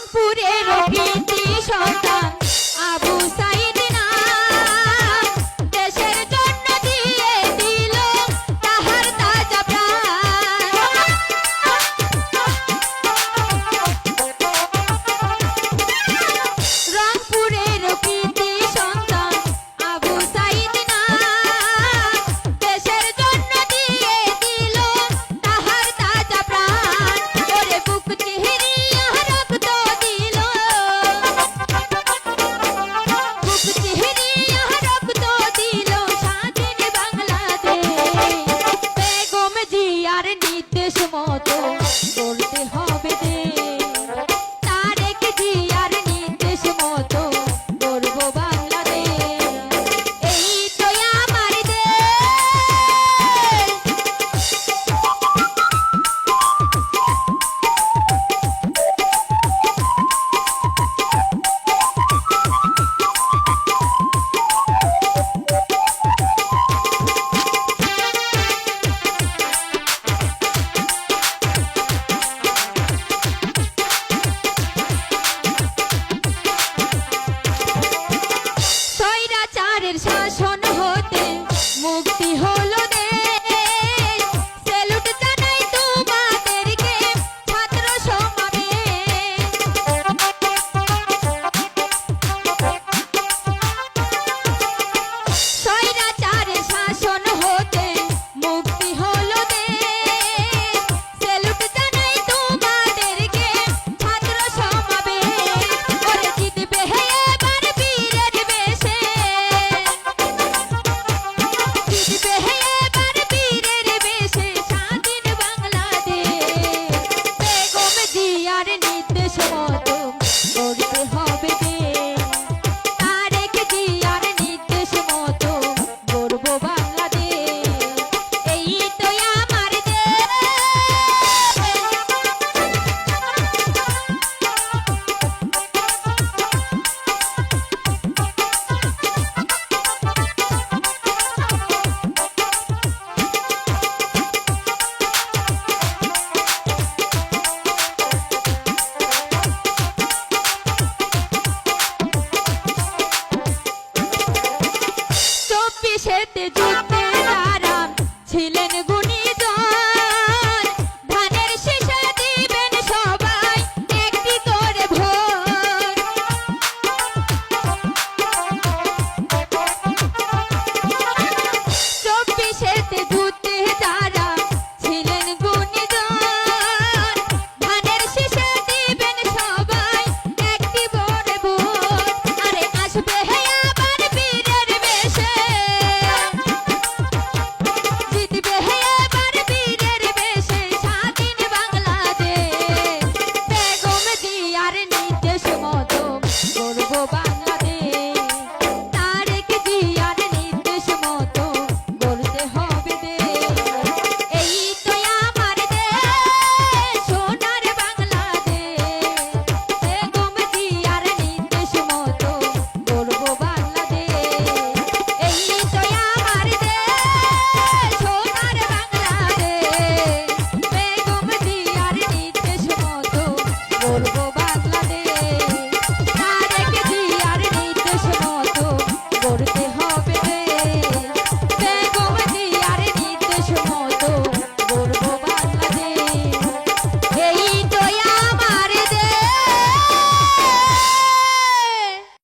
রংপুরের কৃতি সন্তান আবু সাইদ নাম, দেশের জন্য দিয়ে দিল তাহার তাজা প্রাণ। রংপুরের কৃতি সন্তান আবু সাইদ নাম, দেশের জন্য দিয়ে দিল তাহার তাজা প্রাণ। ওরে বুক চিহরিয়া রক্ত দিল, বুক চিহরিয়া রক্ত দিল স্বাধীন বাংলাদেশ। বেগম জিয়ার নির্দেশ মতো চলতে হবে দেশ, তারেক জিয়ার নির্দেশ মতো গড়ব বাংলাদেশ। এই তো আমার দেশ। স্বৈরাচারের শাসন হতে মুক্তি হলো দেশ। স্যালুট জানাই তোমাদেরকে ছাত্র সমাবেশ। স্বৈরাচারের শাসন হতে মুক্তি হলো দেশ। স্যালুট জানাই তোমাদেরকে ছাত্র সমাবেশ। ওরে জিতবে এবার বীরের বেশে, জিতবে এবার বীরের বেশে স্বাধীন বাংলাদেশ। বেগম জিয়ার নির্দেশ মতো গড়তে হবে দেশ, তারেক জিয়ার নির্দেশ মতো গড়ব বাংলাদেশ। এই তো আমার দেশ। চব্বিশেতে যুদ্ধে তারা ছিলেন গুণীজন, ধানের শীষে দিবেন সবাই একটি করে ভোট। চব্বিশেতে যুদ্ধে তারা ছিলেন গুণীজন, ধানের শীষে দিবেন সবাই একটি করে ভোট। আরে আসবে আবার বীরের বেশে, জিতবে এবার বীরের বেশে স্বাধীন বাংলাদেশ। বেগম জিয়ার নির্দেশ মতো গড়ব বাংলাদেশ, তারেক জিয়ার নির্দেশ মতো গড়তে হবে দেশ। এই তো আমার দেশ, সোনার বাংলাদেশ। বেগম জিয়ার নির্দেশ মতো গড়ব বাংলাদেশ। এই তো আমার দেশ, সোনার বাংলাদেশ। বেগম জিয়ার নির্দেশ মতো গড়ব